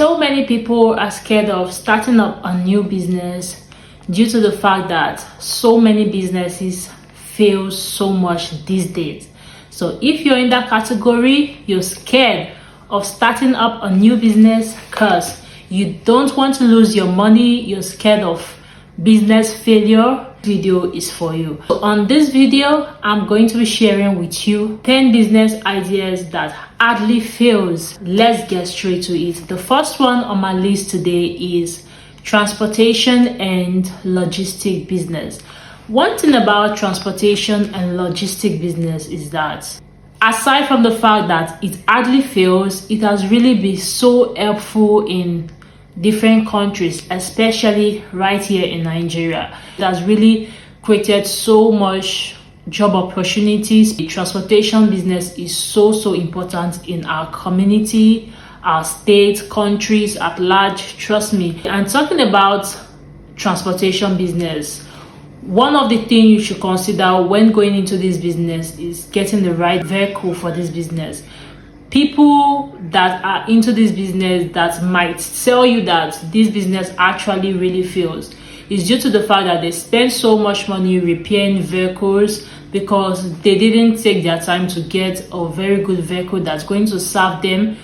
So many people are scared of starting up a new business due to the fact that so many businesses fail so much these days. So if you're in that category, you're scared of starting up a new business because you don't want to lose your money, you're scared of business failure, video is for you. So on this video, I'm going to be sharing with you 10 business ideas that hardly fails. Let's get straight to it. The first one on my list today is transportation and logistic business. One thing about transportation and logistic business is that aside from the fact that it hardly fails, it has really been so helpful in different countries, especially right here in Nigeria. It has really created so much job opportunities. The transportation business is so important in our community, our state, countries at large. Trust me. And talking about transportation business, one of the things you should consider when going into this business is getting the right vehicle for this business. People that are into this business that might tell you that this business actually really fails is due to the fact that they spend so much money repairing vehicles because they didn't take their time to get a very good vehicle that's going to serve them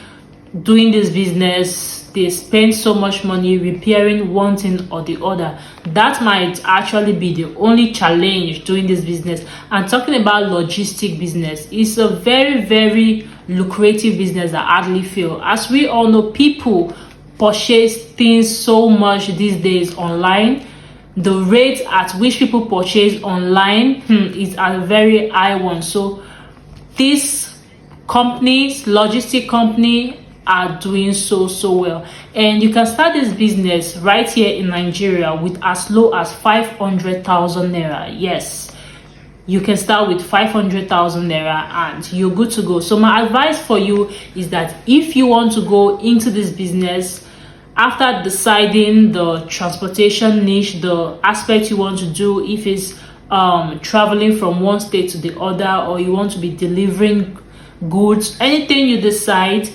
doing this business. They spend so much money repairing one thing or the other. That might actually be the only challenge doing this business. And talking about logistic business, it's a very lucrative business that hardly fail. As we all know, people purchase things so much these days online. The rate at which people purchase online is a very high one. So these companies, logistic company, are doing so well, and you can start this business right here in Nigeria with as low as 500,000 naira. Yes, you can start with 500,000 naira and you're good to go. So my advice for you is that if you want to go into this business, after deciding the transportation niche, the aspect you want to do, if it's traveling from one state to the other, or you want to be delivering goods, anything you decide,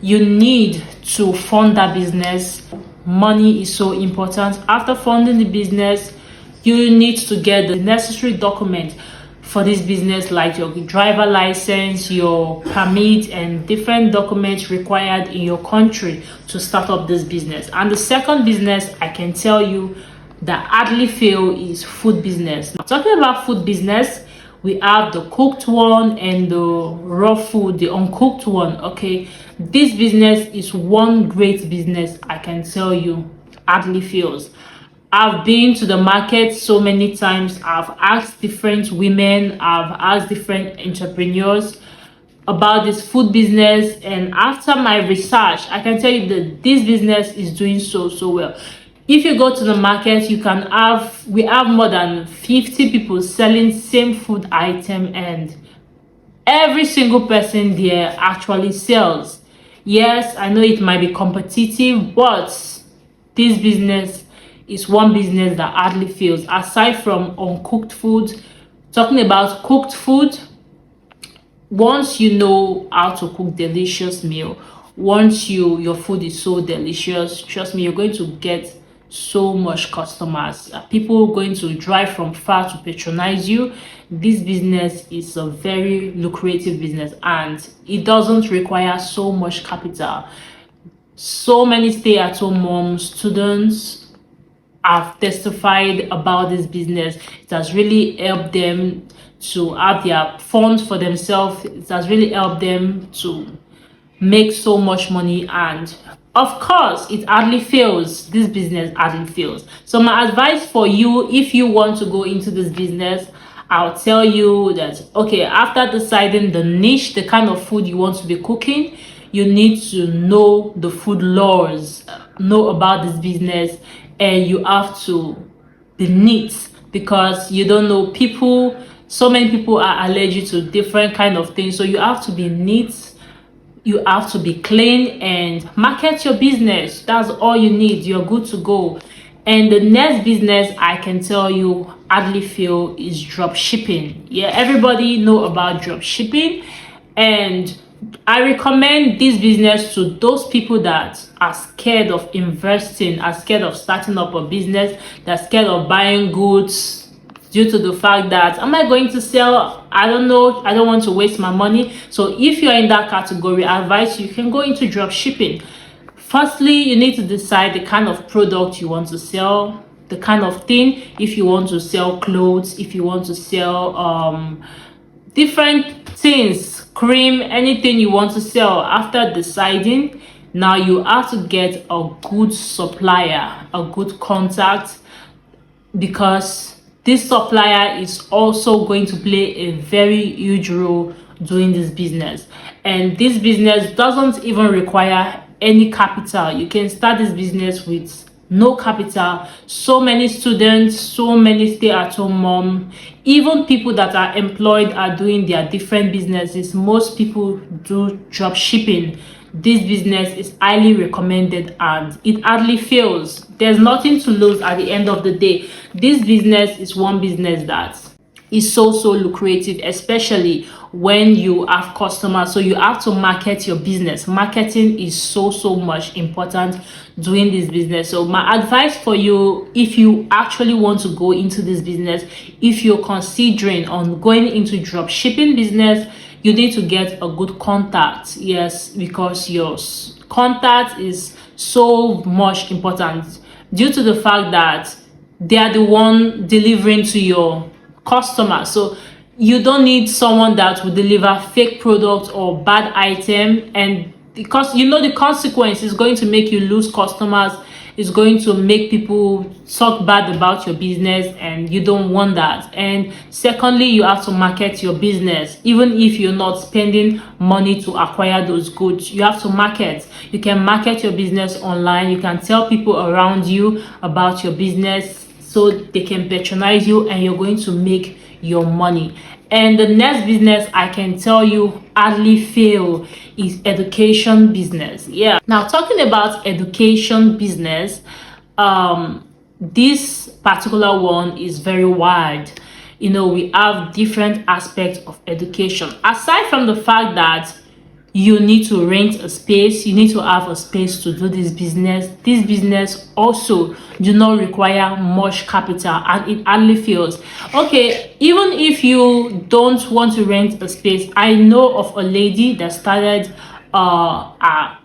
you need to fund that business. Money is so important. After funding the business, you need to get the necessary document for this business, like your driver license, your permit, and different documents required in your country to start up this business. And the second business I can tell you that hardly fail is food business. Now, talking about food business, we have the cooked one and the raw food, the uncooked one. Okay, this business is one great business I can tell you hardly fails. I've been to the market so many times. I've asked different women, I've asked different entrepreneurs about this food business, and after my research, I can tell you that this business is doing so well. If you go to the market, we have more than 50 people selling same food item, and every single person there actually sells. Yes, I know it might be competitive, but this business is one business that hardly fails. Aside from uncooked food, talking about cooked food, once you know how to cook delicious meal, once your food is so delicious, trust me, you're going to get so much customers. People going to drive from far to patronize you. This business is a very lucrative business and it doesn't require so much capital. So many stay-at-home moms, students have testified about this business. It has really helped them to have their funds for themselves. It has really helped them to make so much money, and of course it hardly fails. This business hardly fails. So my advice for you, if you want to go into this business, I'll tell you that, okay, after deciding the niche, the kind of food you want to be cooking, you need to know the food laws, know about this business, and you have to be neat, because you don't know, so many people are allergic to different kind of things. So you have to be neat, you have to be clean, and market your business. That's all you need. You're good to go. And the next business I can tell you hardly fail is drop shipping. Yeah, everybody know about drop shipping, and I recommend this business to those people that are scared of investing, are scared of starting up a business, they're scared of buying goods due to the fact that, am I going to sell? I don't know, I don't want to waste my money. So if you're in that category, I advise you can go into drop shipping. Firstly, you need to decide the kind of product you want to sell, the kind of thing. If you want to sell clothes, if you want to sell different things, cream, anything you want to sell. After deciding, now you have to get a good supplier, a good contact, because this supplier is also going to play a very huge role doing this business. And this business doesn't even require any capital. You can start this business with no capital. So many students, so many stay-at-home mom, even people that are employed are doing their different businesses. Most people do drop shipping. This business is highly recommended and it hardly fails. There's nothing to lose at the end of the day. This business is one business that is so lucrative, especially when you have customers. So you have to market your business. Marketing is so much important doing this business. So my advice for you, if you actually want to go into this business, if you're considering on going into drop shipping business, you need to get a good contact. Yes, because your contact is so much important due to the fact that they are the one delivering to your customer. So you don't need someone that will deliver fake product or bad item, and because you know the consequence is going to make you lose customers, is going to make people talk bad about your business, and you don't want that. And secondly, you have to market your business. Even if you're not spending money to acquire those goods, you have to market. You can market your business online. You can tell people around you about your business so they can patronize you, and you're going to make your money. And the next business I can tell you hardly fail is education business. Yeah, now talking about education business, this particular one is very wide. You know, we have different aspects of education. Aside from the fact that you need to rent a space, you need to have a space to do this business also do not require much capital, and it hardly fails. Okay, even if you don't want to rent a space, I know of a lady that started a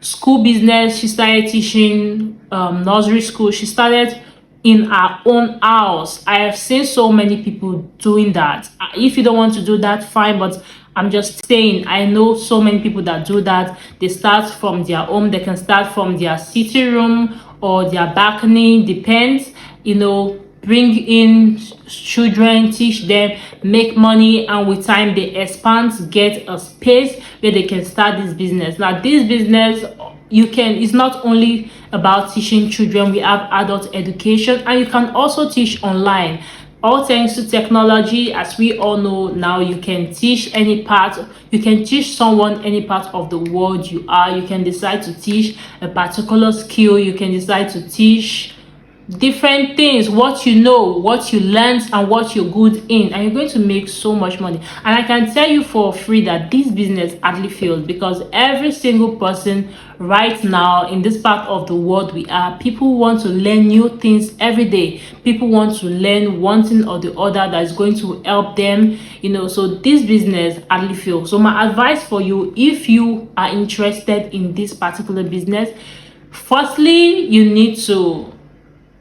school business. She started teaching nursery school. She started in her own house. I have seen so many people doing that. If you don't want to do that, fine, but I'm just saying, I know so many people that do that. They start from their home. They can start from their sitting room or their balcony, depends. You know, bring in children, teach them, make money, and with time they expand, get a space where they can start this business. Now this business, it's not only about teaching children. We have adult education, and you can also teach online. All thanks to technology. As we all know now, you can teach any part. You can teach someone any part of the world you are. You can decide to teach a particular skill. You can decide to teach different things, what you know, what you learned, and what you're good in, and you're going to make so much money. And I can tell you for free that this business hardly fails, because every single person right now in this part of the world we are, people want to learn new things every day. People want to learn one thing or the other that is going to help them, you know. So this business hardly fails. So my advice for you, if you are interested in this particular business, firstly, you need to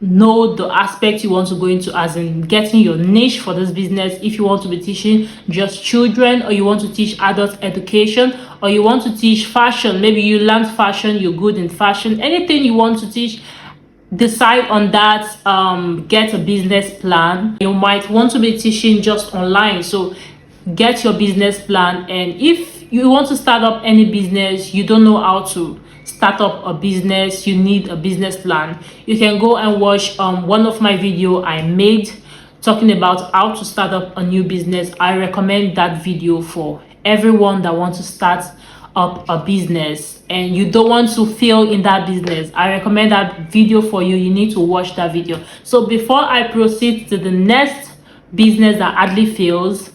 know the aspect you want to go into, as in getting your niche for this business. If you want to be teaching just children, or you want to teach adult education, or you want to teach fashion, maybe you learned fashion, you're good in fashion, anything you want to teach, decide on that. Get a business plan. You might want to be teaching just online, so get your business plan. And if you want to start up any business, you don't know how to start up a business, you need a business plan, you can go and watch one of my video I made talking about how to start up a new business. I recommend that video for everyone that wants to start up a business and you don't want to fail in that business. I recommend that video for you. You need to watch that video. So before I proceed to the next business that hardly fails,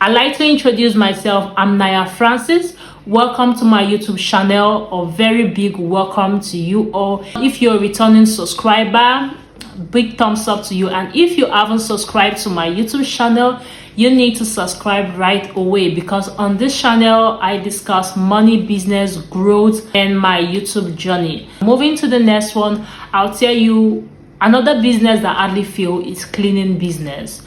I'd like to introduce myself. I'm Naya Francis, welcome to my YouTube channel. A very big welcome to you all. If you're a returning subscriber, big thumbs up to you. And if you haven't subscribed to my YouTube channel, you need to subscribe right away, because on this channel I discuss money, business, growth, and my YouTube journey. Moving to the next one, I'll tell you another business that I hardly feel is cleaning business.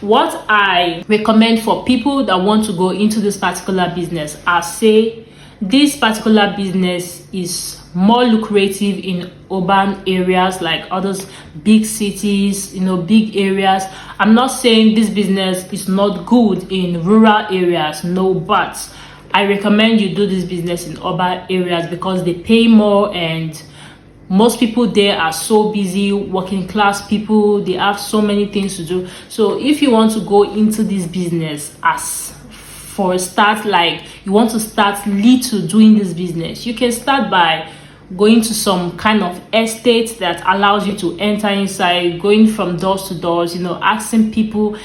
What I recommend for people that want to go into this particular business, I say this particular business is more lucrative in urban areas like others, big cities, big areas. I'm not saying this business is not good in rural areas, no, but I recommend you do this business in urban areas because they pay more, and most people there are so busy, working class people, they have so many things to do. So if you want to go into this business as for a start, like you want to start little doing this business, you can start by going to some kind of estate that allows you to enter inside, going from doors to doors, asking people,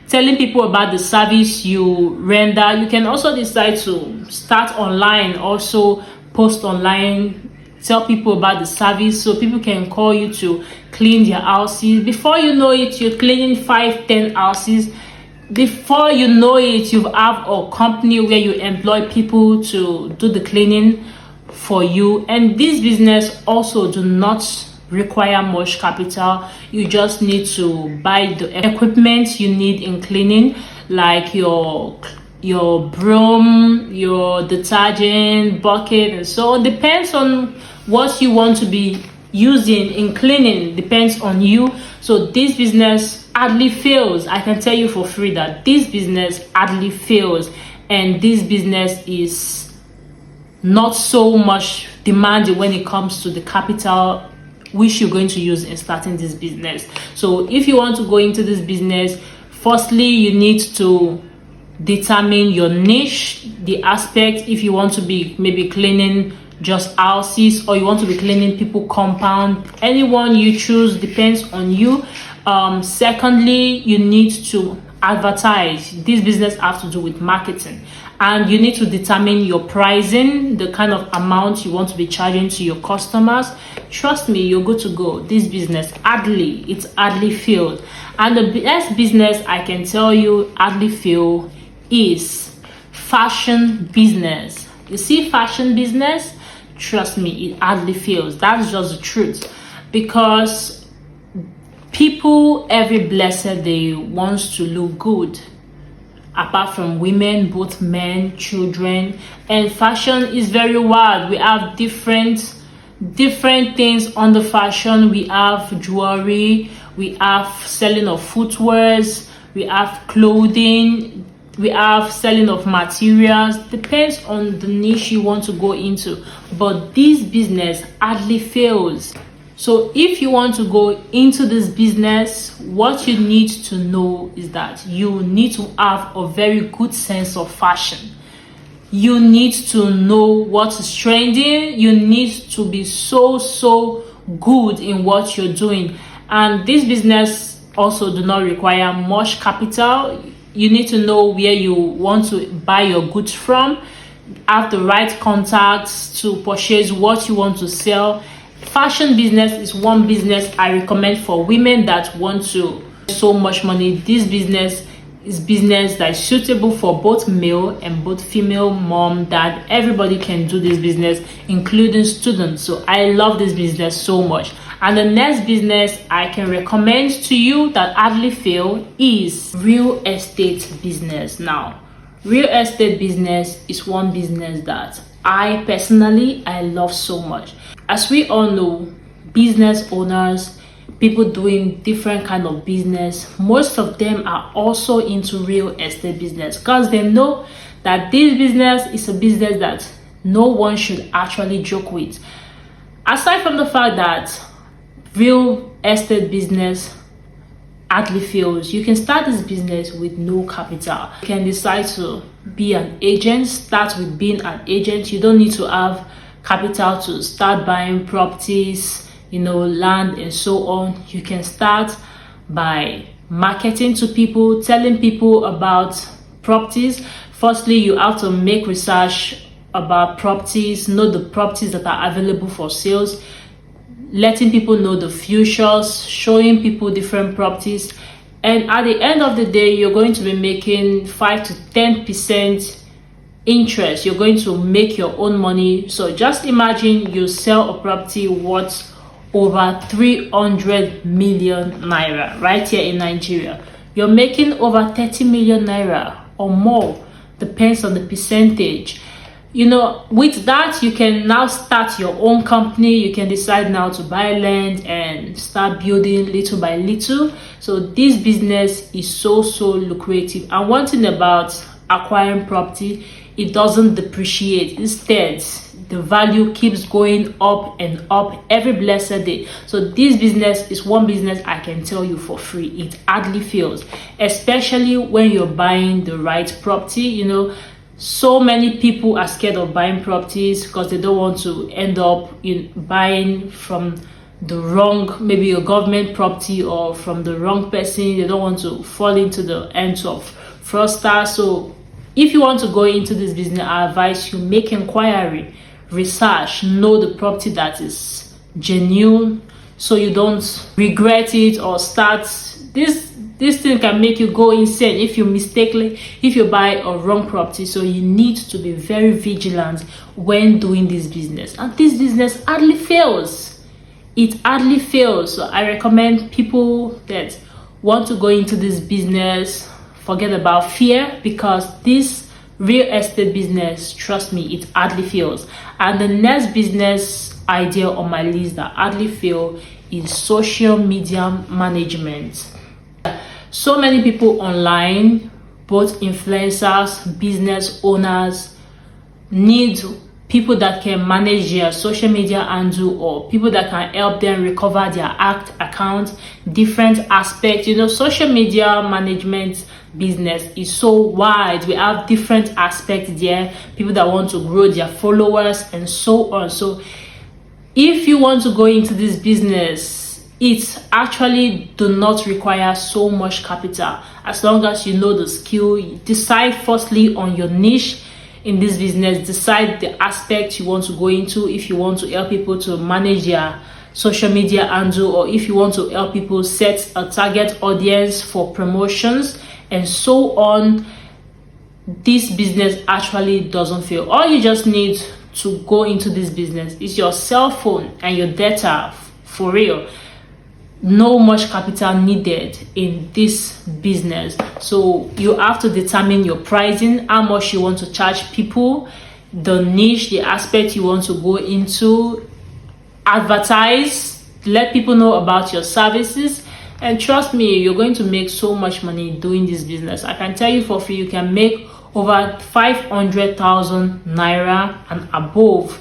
telling people about the service you render. You can also decide to start online, also post online, tell people about the service so people can call you to clean their houses. Before you know it, you're cleaning 5-10 houses. Before you know it, you have a company where you employ people to do the cleaning for you. And this business also do not require much capital. You just need to buy the equipment you need in cleaning, like your broom, your detergent, bucket, and so on. Depends on what you want to be using in cleaning, depends on you. So this business hardly fails. I can tell you for free that this business hardly fails, and this business is not so much demanding when it comes to the capital which you're going to use in starting this business. So if you want to go into this business, firstly you need to determine your niche, the aspect. If you want to be maybe cleaning just houses, or you want to be cleaning people compound, anyone you choose, depends on you. Secondly, you need to advertise. This business has to do with marketing, and you need to determine your pricing, the kind of amount you want to be charging to your customers. Trust me, you're good to go. This business it's hardly failed. And the best business I can tell you hardly fail is fashion business. You see, fashion business, trust me, it hardly fails. That's just the truth, because people every blessed day wants to look good, apart from women, both men, children. And fashion is very wide. We have different things on the fashion. We have jewelry, we have selling of footwears, we have clothing, we have selling of materials. Depends on the niche you want to go into, but this business hardly fails. So if you want to go into this business, what you need to know is that you need to have a very good sense of fashion. You need to know what is trending. You need to be so good in what you're doing. And this business also do not require much capital. You need to know where you want to buy your goods from, have the right contacts to purchase what you want to sell. Fashion business is one business I recommend for women that want to so much money. This business is business that is suitable for both male and both female, mom, dad. Everybody can do this business, including students. So I love this business so much. And the next business I can recommend to you that hardly fail is real estate business. Now, real estate business is one business that I personally love so much. As we all know, business owners, people doing different kind of business, most of them are also into real estate business because they know that this business is a business that no one should actually joke with. Aside from the fact that real estate business hardly fails, you can start this business with no capital. You can decide to be an agent. Start with being an agent. You don't need to have capital to start buying properties, land and so on. You can start by marketing to people, telling people about properties. Firstly, you have to make research about properties, know the properties that are available for sales, letting people know the futures, showing people different properties. And at the end of the day, you're going to be making 5 to 10% interest. You're going to make your own money. So just imagine you sell a property worth over 300 million naira right here in Nigeria. You're making over 30 million naira or more, depends on the percentage. You know, with that, you can now start your own company. You can decide now to buy land and start building little by little. So this business is so lucrative. And one thing about acquiring property, it doesn't depreciate. Instead, the value keeps going up and up every blessed day. So this business is one business I can tell you for free. It hardly fails, especially when you're buying the right property. You know, so many people are scared of buying properties because they don't want to end up in buying from the wrong, maybe a government property, or from the wrong person. They don't want to fall into the hands of fraudsters. So if you want to go into this business, I advise you make inquiry, research, know the property that is genuine, so you don't regret it or start this thing can make you go insane if you buy a wrong property. So you need to be very vigilant when doing this business. And this business hardly fails. It hardly fails. So I recommend people that want to go into this business, forget about fear, because this real estate business, trust me, it hardly fails. And the next business idea on my list that hardly fail is social media management. So many people online, both influencers, business owners, need people that can manage their social media handle, or people that can help them recover their account, different aspects. You know, social media management business is so wide. We have different aspects there, people that want to grow their followers and so on. So if you want to go into this business, it actually do not require so much capital, as long as you know the skill. You decide firstly on your niche in this business, decide the aspect you want to go into. If you want to help people to manage their social media handle, or if you want to help people set a target audience for promotions and so on, this business actually doesn't fail. All you just need to go into this business is your cell phone and your data, for real. No much capital needed in this business. So you have to determine your pricing, how much you want to charge people, the niche, the aspect you want to go into, advertise, let people know about your services, and trust me, you're going to make so much money doing this business. I can tell you for free, you can make over 500,000 naira and above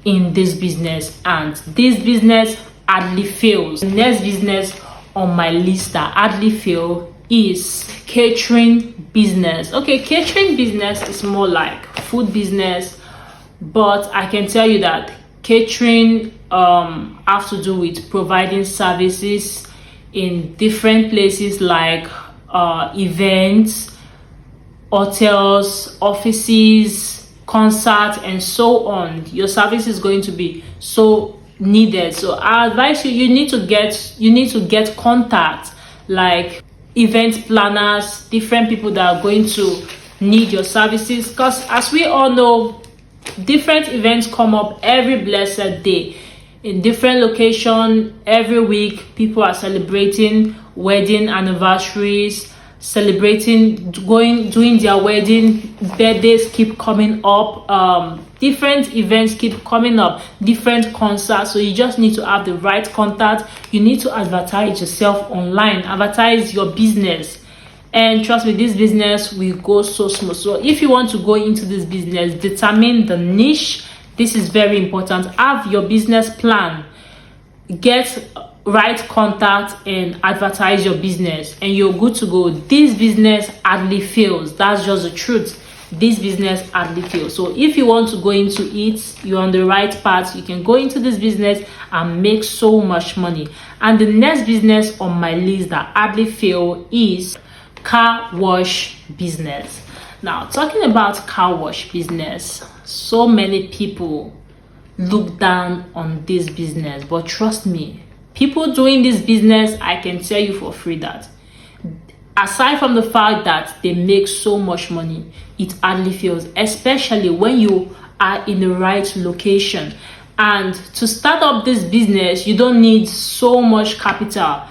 in this business, and this business hardly fails. The next business on my list that hardly fail is catering business. Okay, catering business is more like food business, but I can tell you that catering have to do with providing services in different places like events, hotels, offices, concerts, and so on. Your service is going to be so needed. So I advise you, you need to get contacts like event planners, different people that are going to need your services, because as we all know, different events come up every blessed day in different location. Every week people are celebrating wedding anniversaries, celebrating doing their wedding, birthdays keep coming up, different events keep coming up, different concerts. So you just need to have the right contact. You need to advertise yourself online, advertise your business, and trust me, this business will go so smooth. So if you want to go into this business, determine the niche. This is very important. Have your business plan, get right contact, and advertise your business, and you're good to go. This business hardly fails. That's just the truth. This business hardly fails. So if you want to go into it, you're on the right path. You can go into this business and make so much money. And the next business on my list that hardly fail is car wash business. Now, talking about car wash business, so many people look down on this business, but trust me, people doing this business, I can tell you for free that aside from the fact that they make so much money, it hardly fails, especially when you are in the right location. And to start up this business, you don't need so much capital.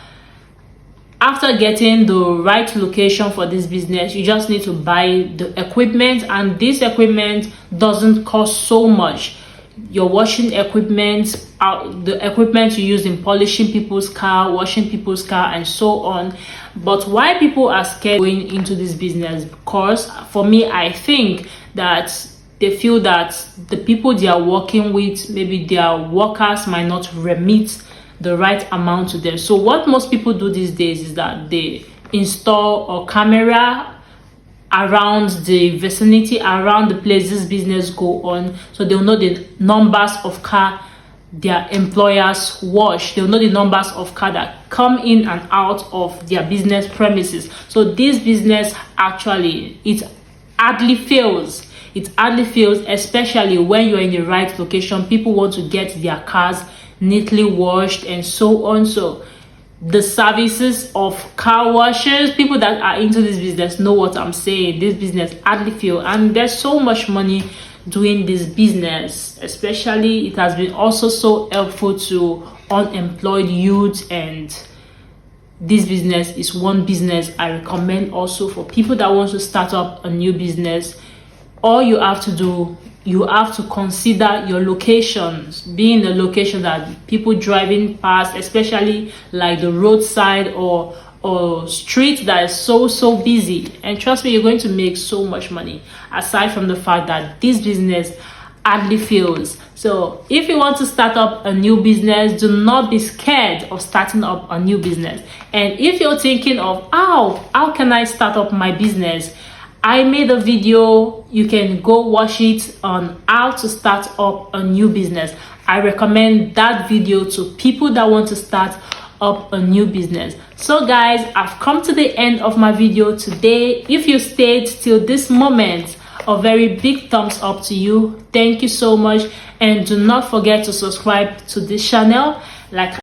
After getting the right location for this business, you just need to buy the equipment, and this equipment doesn't cost so much. Your washing equipment, the equipment you use in polishing people's car, washing people's car, and so on. But why people are scared going into this business? Because for me, I think that they feel that the people they are working with, maybe their workers might not remit the right amount to them. So what most people do these days is that they install a camera around the vicinity, around the place this business go on, so they'll know the numbers of car their employers wash. They'll know the numbers of car that come in and out of their business premises. So this business actually, it hardly fails. It hardly fails, especially when you're in the right location. People want to get their cars neatly washed and so on. So the services of car washers, people that are into this business know what I'm saying. This business hardly fails, and there's so much money doing this business. Especially, it has been also so helpful to unemployed youth, and this business is one business I recommend also for people that want to start up a new business. All you have to do, you have to consider your locations, being the location that people driving past, especially like the roadside or street that is so busy. And trust me, you're going to make so much money, aside from the fact that this business hardly fails. So if you want to start up a new business, do not be scared of starting up a new business. And if you're thinking of how can I start up my business, I made a video. You can go watch it on how to start up a new business. I recommend that video to people that want to start up a new business. So guys, I've come to the end of my video today. If you stayed till this moment, a very big thumbs up to you. Thank you so much, and do not forget to subscribe to this channel. Like